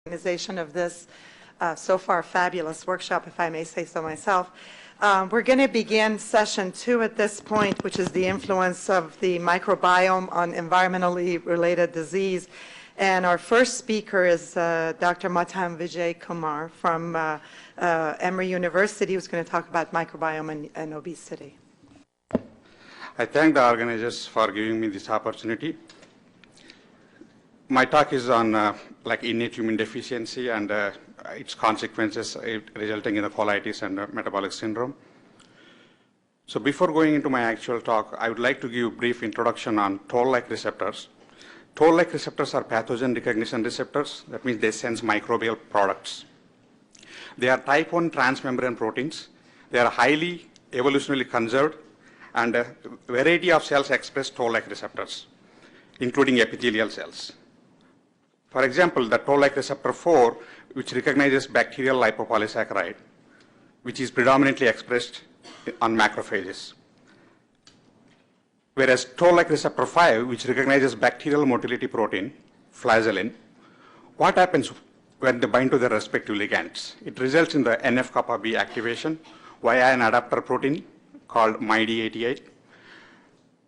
organization of this so far fabulous workshop, if I may say so myself. We're going to begin session 2 at this point, which is the influence of the microbiome on environmentally related disease. And our first speaker is Dr. Matam Vijay Kumar from Emory University, who's going to talk about microbiome and obesity. I thank the organizers for giving me this opportunity. My talk is on like innate human deficiency and its consequences resulting in the colitis and metabolic syndrome. So before going into my actual talk, I would like to give a brief introduction on toll-like receptors. Toll-like receptors are pathogen recognition receptors. That means they sense microbial products. They are type 1 transmembrane proteins. They are highly evolutionarily conserved, and a variety of cells express toll-like receptors, including epithelial cells. For example, the toll-like receptor 4, which recognizes bacterial lipopolysaccharide, which is predominantly expressed on macrophages. Whereas toll-like receptor 5, which recognizes bacterial motility protein, flagellin, what happens when they bind to their respective ligands? It results in the NF-kappa B activation via an adapter protein called MyD88.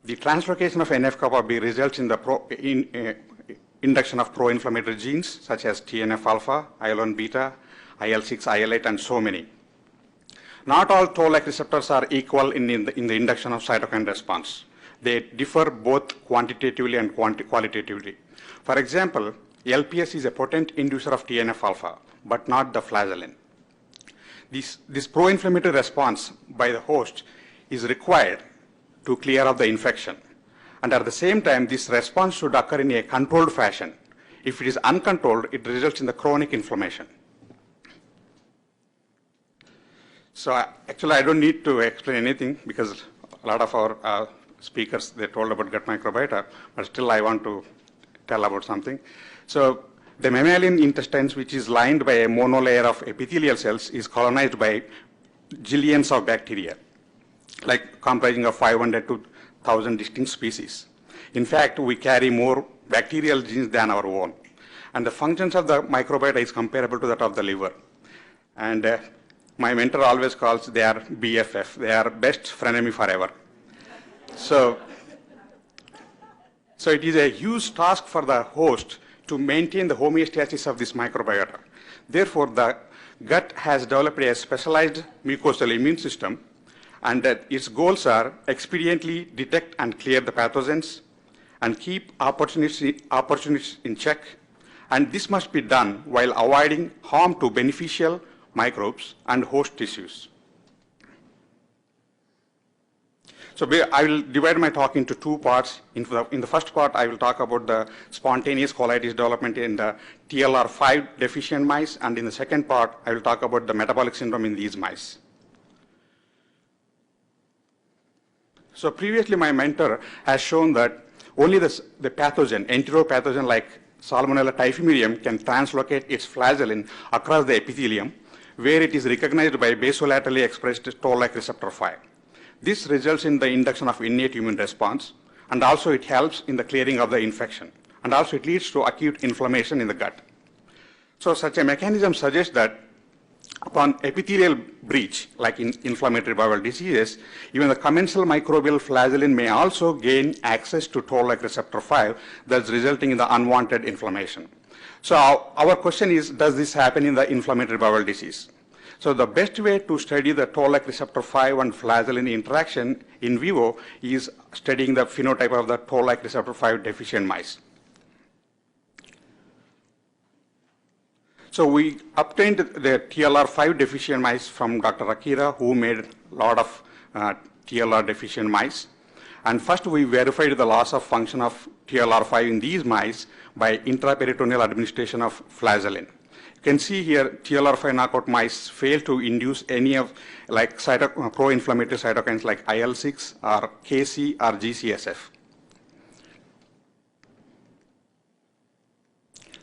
The translocation of NF-kappa B results in the induction of pro-inflammatory genes such as TNF-alpha, IL-1 beta, IL-6, IL-8, and so many. Not all toll-like receptors are equal in the induction of cytokine response. They differ both quantitatively and qualitatively. For example, LPS is a potent inducer of TNF-alpha, but not the flagellin. This pro-inflammatory response by the host is required to clear up the infection. And at the same time, this response should occur in a controlled fashion. If it is uncontrolled, it results in the chronic inflammation. So actually, I don't need to explain anything because a lot of our speakers, they told about gut microbiota, but still I want to tell about something. So the mammalian intestines, which is lined by a monolayer of epithelial cells, is colonized by zillions of bacteria, like comprising of 500 to 1,000 distinct species. In fact, we carry more bacterial genes than our own. And the functions of the microbiota is comparable to that of the liver. And my mentor always calls they are BFF. They are best frenemy forever. So it is a huge task for the host to maintain the homeostasis of this microbiota. Therefore, the gut has developed a specialized mucosal immune system, and that its goals are expediently detect and clear the pathogens and keep opportunists in check. And this must be done while avoiding harm to beneficial microbes and host tissues. So I will divide my talk into 2 parts. In the first part, I will talk about the spontaneous colitis development in the TLR5 deficient mice, and in the second part, I will talk about the metabolic syndrome in these mice. So previously, my mentor has shown that only the pathogen, enteropathogen like Salmonella typhimurium, can translocate its flagellin across the epithelium, where it is recognized by basolaterally expressed toll-like receptor 5. This results in the induction of innate immune response, and also it helps in the clearing of the infection, and also it leads to acute inflammation in the gut. So such a mechanism suggests that upon epithelial breach, like in inflammatory bowel diseases, even the commensal microbial flagellin may also gain access to toll-like receptor 5, thus resulting in the unwanted inflammation. So our question is, does this happen in the inflammatory bowel disease? So the best way to study the toll-like receptor 5 and flagellin interaction in vivo is studying the phenotype of the toll-like receptor 5 deficient mice. So we obtained the TLR5 deficient mice from Dr. Akira, who made a lot of TLR deficient mice. And first we verified the loss of function of TLR5 in these mice by intraperitoneal administration of flagellin. You can see here TLR5 knockout mice fail to induce any of like pro-inflammatory cytokines like IL-6 or KC or GCSF.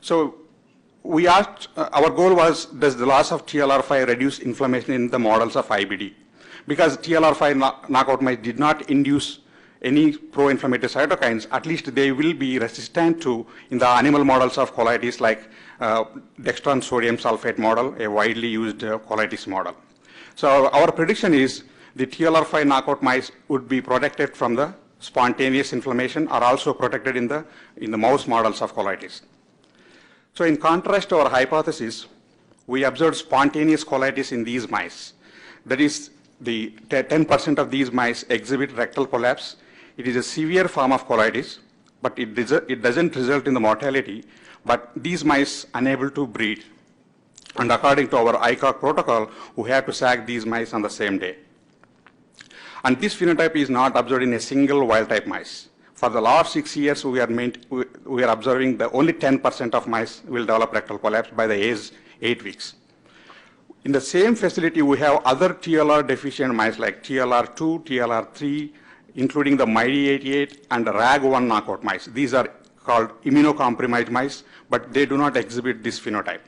So we asked, our goal was, does the loss of TLR5 reduce inflammation in the models of IBD? Because TLR5 knockout mice did not induce any pro-inflammatory cytokines, at least they will be resistant to, in the animal models of colitis, like dextran sodium sulfate model, a widely used colitis model. So our prediction is the TLR5 knockout mice would be protected from the spontaneous inflammation, are also protected in the mouse models of colitis. So in contrast to our hypothesis, we observed spontaneous colitis in these mice. That is, the 10% of these mice exhibit rectal prolapse. It is a severe form of colitis, but it doesn't result in the mortality, but these mice unable to breed. And according to our ICOG protocol, we have to sack these mice on the same day. And this phenotype is not observed in a single wild-type mice. For the last 6 years, we are observing that only 10% of mice will develop rectal prolapse by the age 8 weeks. In the same facility, we have other TLR deficient mice like TLR2, TLR3, including the MIDI88 and RAG1 knockout mice. These are called immunocompromised mice, but they do not exhibit this phenotype.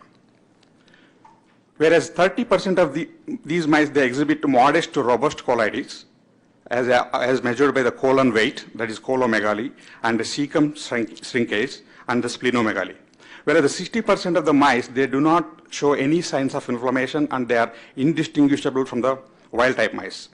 Whereas 30% of these mice, they exhibit modest to robust colitis, as measured by the colon weight, that is colomegaly, and the cecum shrinkage, and the splenomegaly. Whereas the 60% of the mice, they do not show any signs of inflammation, and they are indistinguishable from the wild-type mice.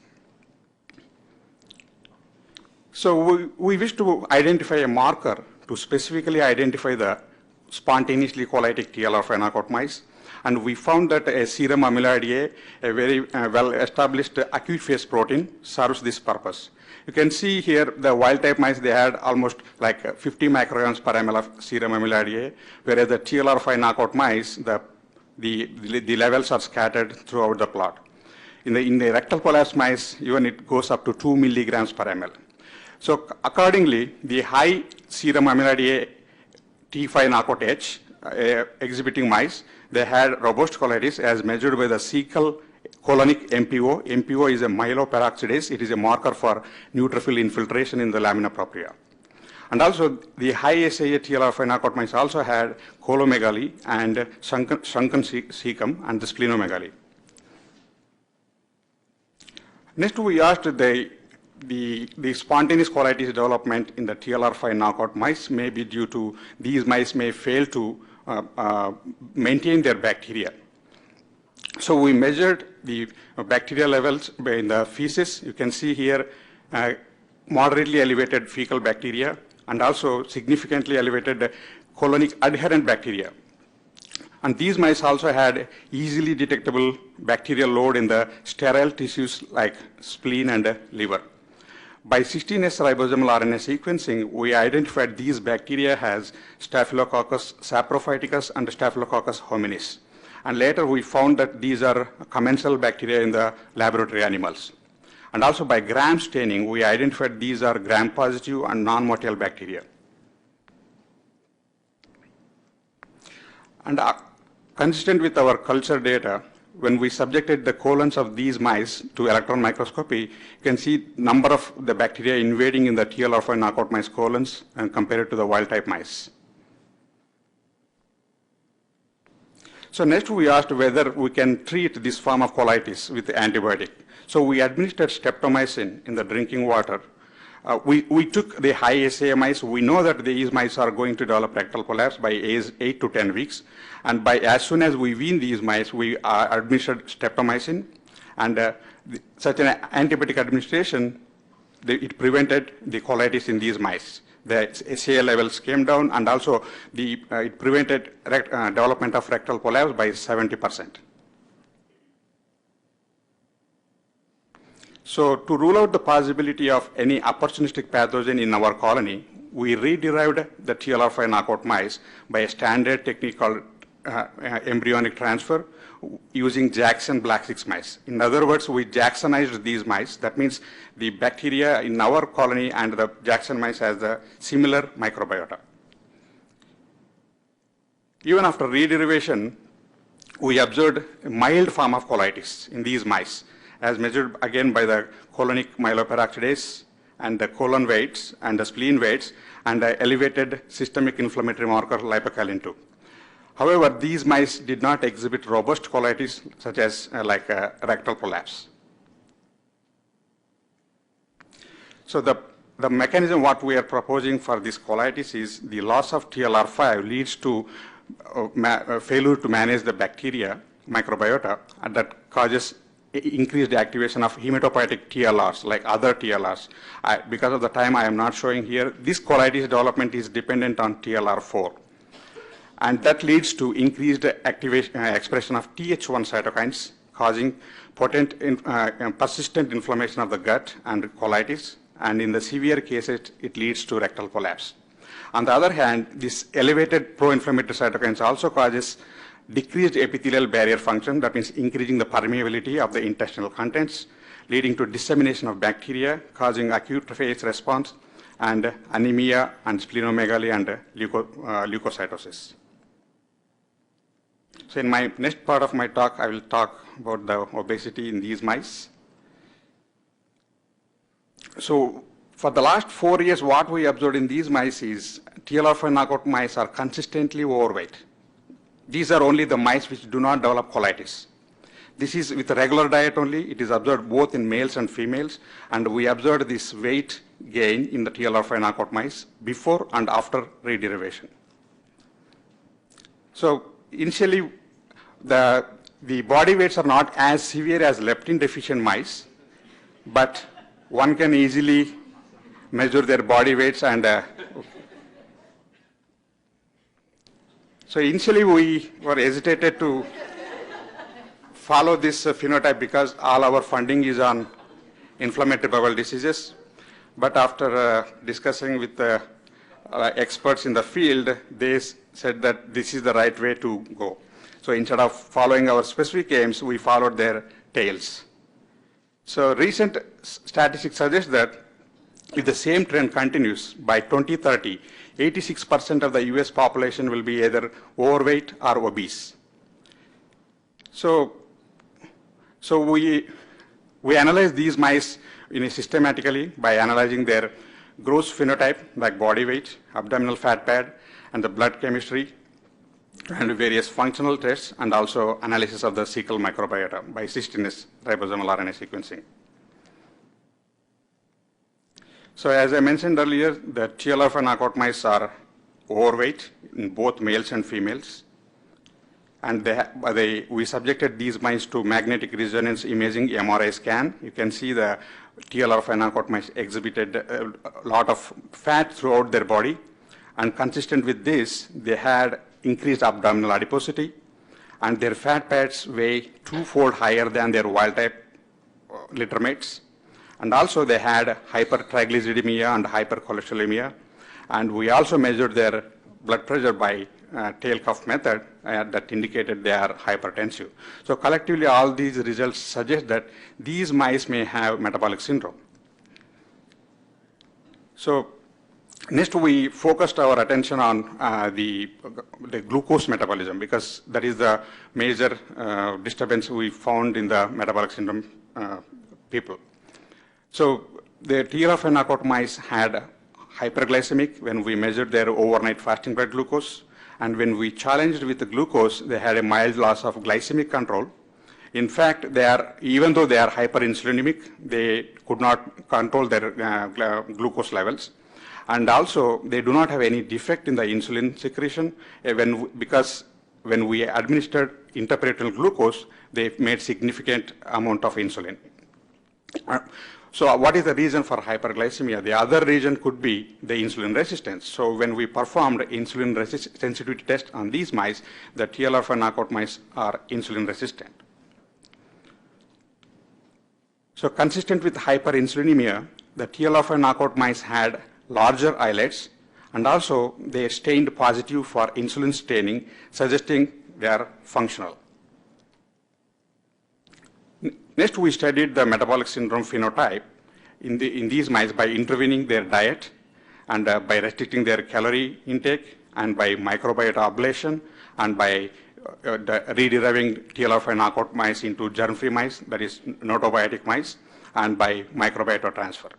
So we wish to identify a marker to specifically identify the spontaneously colitic TLR5 knockout mice. And we found that a serum amyloid A, a very well-established acute phase protein, serves this purpose. You can see here the wild-type mice, they had almost like 50 micrograms per ml of serum amyloid A, whereas the TLR5 knockout mice, the levels are scattered throughout the plot. In the rectal prolapse mice, even it goes up to 2 milligrams per ml. So accordingly, the high serum amyloid A T5 knockout H exhibiting mice, they had robust colitis as measured by the cecal colonic MPO. MPO is a myeloperoxidase. It is a marker for neutrophil infiltration in the lamina propria. And also, the high SAA TLR5 knockout mice also had colomegaly and shrunken cecum and the splenomegaly. Next, we asked the spontaneous colitis development in the TLR5 knockout mice may be due to these mice may fail to maintain their bacteria. So we measured the bacteria levels in the feces. You can see here moderately elevated fecal bacteria and also significantly elevated colonic adherent bacteria. And these mice also had easily detectable bacterial load in the sterile tissues like spleen and liver. By 16S ribosomal RNA sequencing, we identified these bacteria as Staphylococcus saprophyticus and Staphylococcus hominis. And later we found that these are commensal bacteria in the laboratory animals. And also by gram staining, we identified these are gram-positive and non-motile bacteria. And consistent with our culture data, when we subjected the colons of these mice to electron microscopy, you can see number of the bacteria invading in the TLR5 knockout mice colons and compared to the wild-type mice. So next we asked whether we can treat this form of colitis with antibiotic. So we administered streptomycin in the drinking water. We took the high SA mice. We know that these mice are going to develop rectal prolapse by age 8 to 10 weeks. And as soon as we wean these mice, we administered streptomycin. And such an antibiotic administration, it prevented the colitis in these mice. The SA levels came down, and also it prevented development of rectal prolapse by 70%. So to rule out the possibility of any opportunistic pathogen in our colony, we re-derived the TLR5 knockout mice by a standard technique called embryonic transfer using Jackson Black 6 mice. In other words, we Jacksonized these mice. That means the bacteria in our colony and the Jackson mice has a similar microbiota. Even after re-derivation, we observed a mild form of colitis in these mice, as measured again by the colonic myeloperoxidase and the colon weights and the spleen weights and the elevated systemic inflammatory marker lipocalin-2. However, these mice did not exhibit robust colitis such as rectal prolapse. So the the mechanism what we are proposing for this colitis is the loss of TLR5 leads to failure to manage the bacteria microbiota, and that causes increased activation of hematopoietic TLRs like other TLRs. Because of the time I am not showing here, this colitis development is dependent on TLR4. And that leads to increased activation, expression of Th1 cytokines, causing potent persistent inflammation of the gut and colitis. And in the severe cases, it leads to rectal collapse. On the other hand, this elevated pro-inflammatory cytokines also causes decreased epithelial barrier function, that means increasing the permeability of the intestinal contents, leading to dissemination of bacteria, causing acute phase response, and anemia, and splenomegaly, and leukocytosis. So in my next part of my talk, I will talk about the obesity in these mice. So for the last 4 years, what we observed in these mice is TLR5 knockout mice are consistently overweight. These are only the mice which do not develop colitis. This is with a regular diet only. It is observed both in males and females, and we observed this weight gain in the TLR5 knockout mice before and after rederivation. So initially, the body weights are not as severe as leptin deficient mice, but one can easily measure their body weights. And so initially we were hesitated to follow this phenotype because all our funding is on inflammatory bowel diseases. But after discussing with the experts in the field, they said that this is the right way to go. So instead of following our specific aims, we followed their tails. So recent statistics suggest that if the same trend continues, by 2030, 86% of the US population will be either overweight or obese. So we analyze these mice systematically by analyzing their gross phenotype, like body weight, abdominal fat pad, and the blood chemistry, and various functional tests, and also analysis of the cecal microbiota by cysteinase ribosomal RNA sequencing. So as I mentioned earlier, the TLR5 knockout mice are overweight in both males and females. And we subjected these mice to magnetic resonance imaging MRI scan. You can see the TLR5 knockout mice exhibited a lot of fat throughout their body. And consistent with this, they had increased abdominal adiposity, and their fat pads weigh 2-fold higher than their wild-type litter mates. And also they had hypertriglyceridemia and hypercholesterolemia. And we also measured their blood pressure by tail cuff method that indicated they are hypertensive. So collectively, all these results suggest that these mice may have metabolic syndrome. So next, we focused our attention on the glucose metabolism, because that is the major disturbance we found in the metabolic syndrome people. So the TLR5 knockout mice had hyperglycemic when we measured their overnight fasting blood glucose. And when we challenged with the glucose, they had a mild loss of glycemic control. In fact, even though they are hyperinsulinemic, they could not control their glucose levels. And also, they do not have any defect in the insulin secretion, because when we administered intraperitoneal glucose, they made significant amount of insulin. So what is the reason for hyperglycemia? The other reason could be the insulin resistance. So when we performed insulin sensitivity test on these mice, the TLR5 knockout mice are insulin resistant. So consistent with hyperinsulinemia, the TLR5 knockout mice had larger islets, and also they stained positive for insulin staining, suggesting they are functional. Next, we studied the metabolic syndrome phenotype in these mice by intervening their diet, and by restricting their calorie intake, and by microbiota ablation, and by rederiving TLR5 knockout mice into germ-free mice, that is gnotobiotic mice, and by microbiota transfer.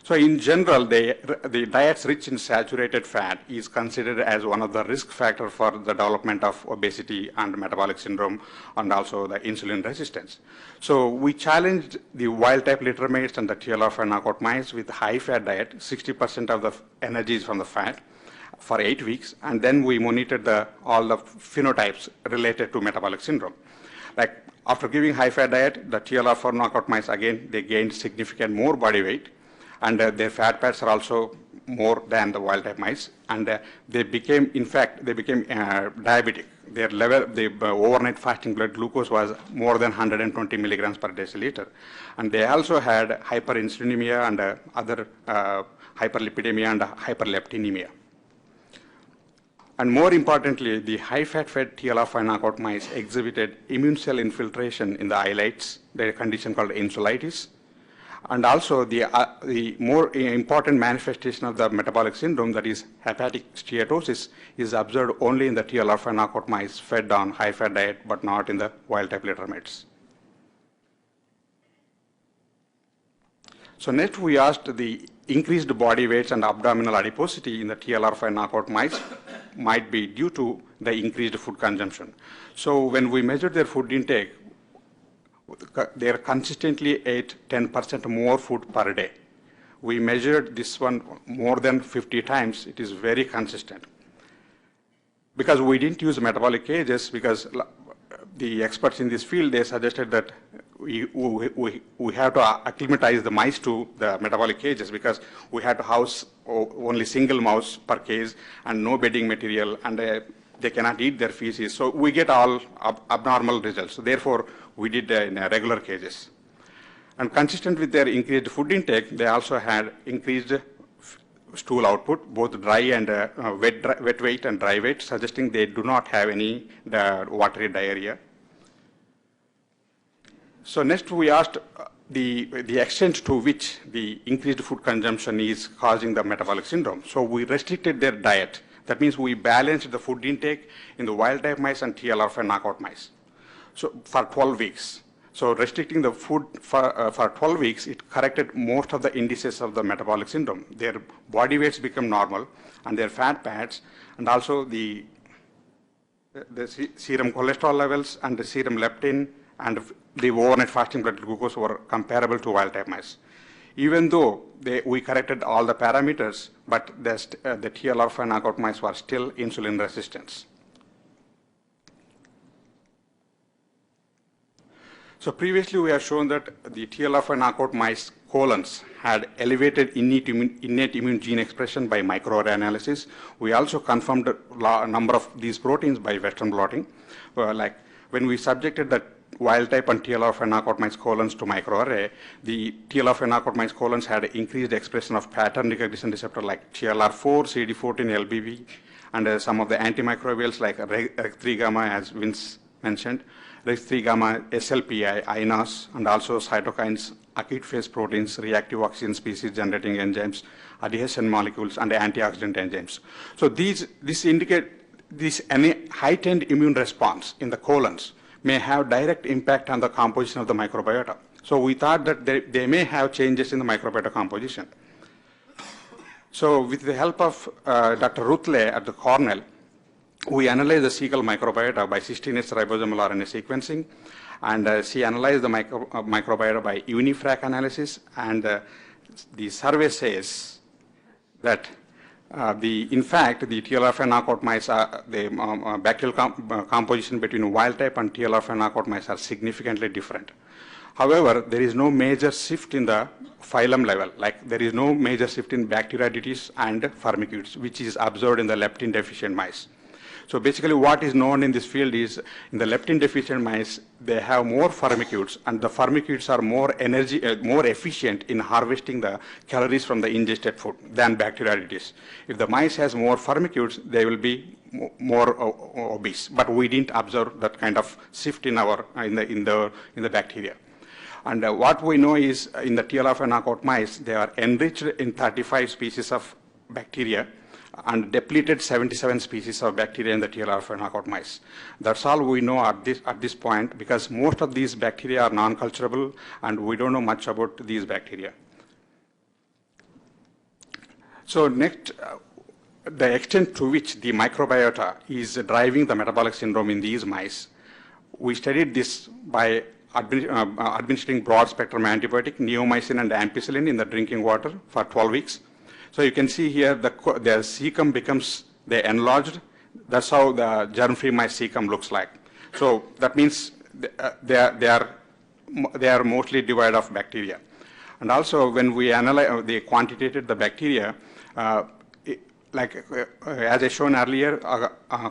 So So in general, the diets rich in saturated fat is considered as one of the risk factors for the development of obesity and metabolic syndrome and also the insulin resistance. So we challenged the wild-type litter mates and the TLR5 knockout mice with high-fat diet, 60% of the energy is from the fat, for 8 weeks, and then we monitored all the phenotypes related to metabolic syndrome. Like after giving high-fat diet, the TLR4 knockout mice, again, they gained significant more body weight, and their fat pads are also more than the wild-type mice, and they became diabetic. Their level, the overnight fasting blood glucose was more than 120 milligrams per deciliter, and they also had hyperinsulinemia and other hyperlipidemia and hyperleptinemia. And more importantly, the high-fat-fed TLR5 knockout mice exhibited immune cell infiltration in the islets, the condition called insulitis. And also the more important manifestation of the metabolic syndrome, that is hepatic steatosis, is observed only in the TLR5 knockout mice fed on high-fat diet, but not in the wild-type litter mates. So next we asked the increased body weights and abdominal adiposity in the TLR5 knockout mice might be due to the increased food consumption. So when we measured their food intake, they consistently ate 10% more food per day. We measured this one more than 50 times. It is very consistent. Because we didn't use metabolic cages, because the experts in this field, they suggested that we have to acclimatize the mice to the metabolic cages, because we had to house only single mouse per cage and no bedding material, and they cannot eat their feces. So we get all abnormal results. So therefore, we did in regular cages. And consistent with their increased food intake, they also had increased stool output, both dry and wet weight and dry weight, suggesting they do not have any watery diarrhea. So next we asked the extent to which the increased food consumption is causing the metabolic syndrome. So we restricted their diet. That means we balanced the food intake in the wild-type mice and TLR5 knockout mice. So for 12 weeks. So restricting the food for 12 weeks, it corrected most of the indices of the metabolic syndrome. Their body weights become normal, and their fat pads, and also the serum cholesterol levels and the serum leptin and the overnight fasting blood glucose were comparable to wild-type mice. Even though we corrected all the parameters, but the TLR5 knockout mice were still insulin resistant. So previously we have shown that the TLR5 knockout mice colons had elevated innate immune gene expression by microarray analysis. We also confirmed a number of these proteins by Western blotting. Like when we subjected the wild-type and TLR5 knockout mice colons to microarray, the TLR5 knockout mice colons had increased expression of pattern recognition receptor like TLR4, CD14, LBB, and some of the antimicrobials like REG3 gamma, as Vince mentioned, REG3 gamma, SLPI, INOS, and also cytokines, acute phase proteins, reactive oxygen species generating enzymes, adhesion molecules, and antioxidant enzymes. So this indicate this heightened immune response in the colons may have direct impact on the composition of the microbiota. So we thought that they may have changes in the microbiota composition. So with the help of Dr. Ruthle at the Cornell, we analyzed the cecal microbiota by 16S ribosomal RNA sequencing, and she analyzed the microbiota by unifrac analysis, and the survey says that in fact, the TLR5 knockout mice are, the bacterial composition between wild type and TLR5 knockout mice are significantly different. However, there is no major shift in the phylum level, like there is no major shift in Bacteroidetes and Firmicutes, which is observed in the leptin deficient mice. So basically what is known in this field is in the leptin deficient mice, they have more Firmicutes, and the Firmicutes are more more efficient in harvesting the calories from the ingested food than Bacteroidetes. If the mice has more Firmicutes, they will be more obese, but we didn't observe that kind of shift in the bacteria. And what we know is in the TLR5 knockout mice, they are enriched in 35 species of bacteria and depleted 77 species of bacteria in the TLR5 knockout mice. That's all we know at this point, because most of these bacteria are non-culturable and we don't know much about these bacteria. So next, the extent to which the microbiota is driving the metabolic syndrome in these mice, we studied this by administering broad-spectrum antibiotic, neomycin and ampicillin in the drinking water for 12 weeks. So you can see here the cecum becomes enlarged. That's how the germ-free mice cecum looks like. So that means they are mostly devoid of bacteria. And also when we analyze, they quantitated the bacteria, as I shown earlier,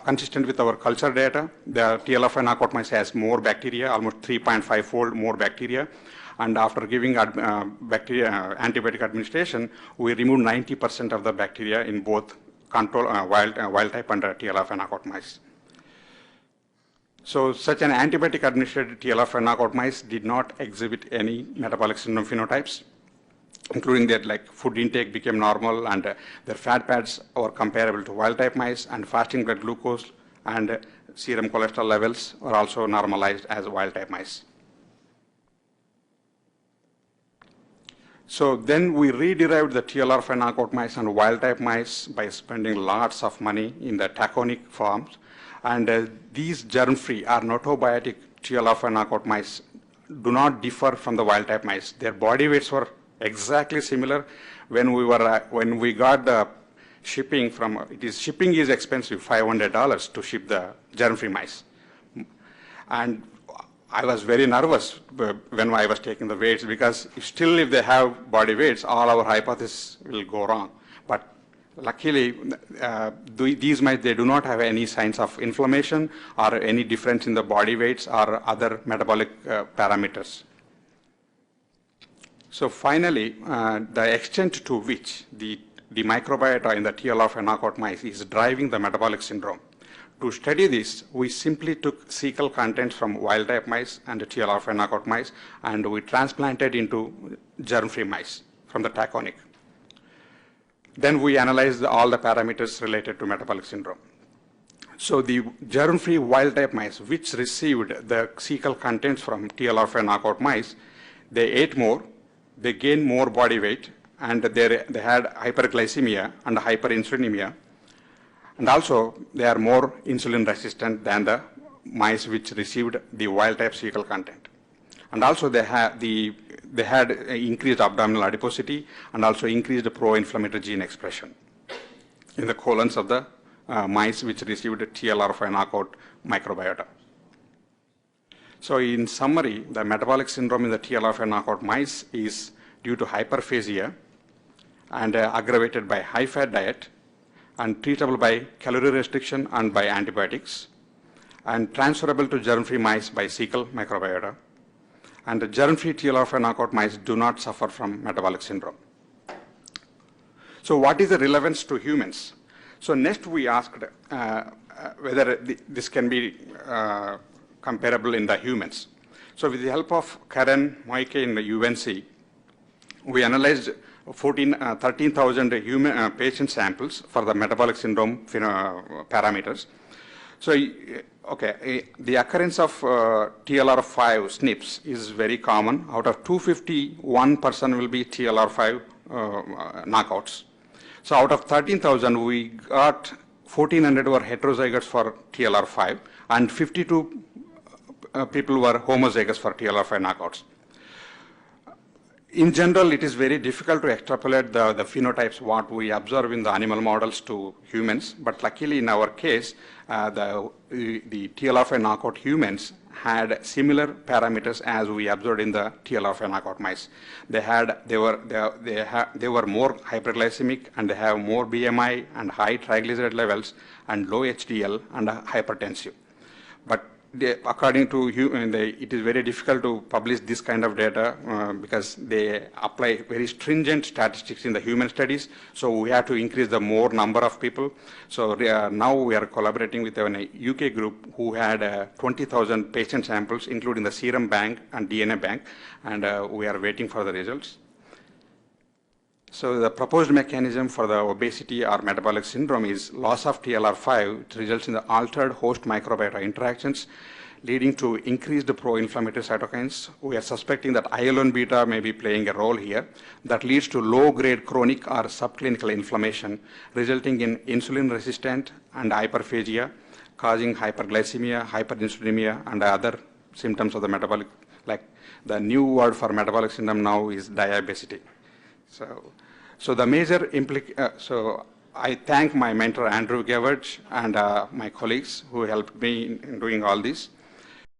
consistent with our culture data, the TLF knockout mice has more bacteria, almost 3.5-fold more bacteria. And after giving antibiotic administration, we removed 90% of the bacteria in both control wild type and TLF knockout mice. So such an antibiotic administered TLF knockout mice did not exhibit any metabolic syndrome phenotypes, including that food intake became normal and their fat pads were comparable to wild type mice, and fasting blood glucose and serum cholesterol levels were also normalized as wild type mice. So then we re-derived the TLR knockout mice and wild type mice by spending lots of money in the taconic forms. And these germ-free or notobiotic TLR knockout mice do not differ from the wild type mice. Their body weights were exactly similar. When we got the shipping from, shipping is expensive, $500 to ship the germ-free mice. And I was very nervous when I was taking the weights, because if they have body weights, all our hypotheses will go wrong. But luckily, these mice, they do not have any signs of inflammation or any difference in the body weights or other metabolic parameters. So finally, the extent to which the microbiota in the TLF knockout mice is driving the metabolic syndrome. To study this, we simply took cecal contents from wild type mice and the TLR knockout mice, and we transplanted into germ-free mice from the taconic. Then we analyzed all the parameters related to metabolic syndrome. So the germ-free wild type mice, which received the cecal contents from TLR knockout mice, they ate more, they gained more body weight, and they had hyperglycemia and hyperinsulinemia. And also, they are more insulin resistant than the mice which received the wild type cecal content. And also, they had increased abdominal adiposity and also increased pro-inflammatory gene expression in the colons of the mice which received TLR5 knockout microbiota. So in summary, the metabolic syndrome in the TLR5 knockout mice is due to hyperphagia and aggravated by high-fat diet, and treatable by calorie restriction and by antibiotics, and transferable to germ-free mice by cecal microbiota. And the germ-free TLR5 knockout mice do not suffer from metabolic syndrome. So what is the relevance to humans? So next we asked whether this can be comparable in the humans. So with the help of Karen Moike in the UNC, we analyzed 13,000 human patient samples for the metabolic syndrome parameters. So, the occurrence of TLR5 SNPs is very common. Out of 250, 1% will be TLR5 knockouts. So out of 13,000, we got 1,400 were heterozygotes for TLR5, and 52 people were homozygous for TLR5 knockouts. In general, it is very difficult to extrapolate the phenotypes what we observe in the animal models to humans, but luckily in our case, the TLR5 knockout humans had similar parameters as we observed in the TLR5 knockout mice. They were more hyperglycemic, and they have more BMI and high triglyceride levels and low HDL and hypertensive. But according to it is very difficult to publish this kind of data because they apply very stringent statistics in the human studies. So we have to increase the more number of people. So now we are collaborating with a UK group who had 20,000 patient samples, including the serum bank and DNA bank, and we are waiting for the results. So the proposed mechanism for the obesity or metabolic syndrome is loss of TLR5, which results in the altered host microbiota interactions, leading to increased pro-inflammatory cytokines. We are suspecting that IL-1 beta may be playing a role here that leads to low-grade chronic or subclinical inflammation, resulting in insulin-resistant and hyperphagia, causing hyperglycemia, hyperinsulinemia, and other symptoms of the metabolic, like the new word for metabolic syndrome now is diabesity. So the major so I thank my mentor Andrew Geverge and my colleagues who helped me in doing all this.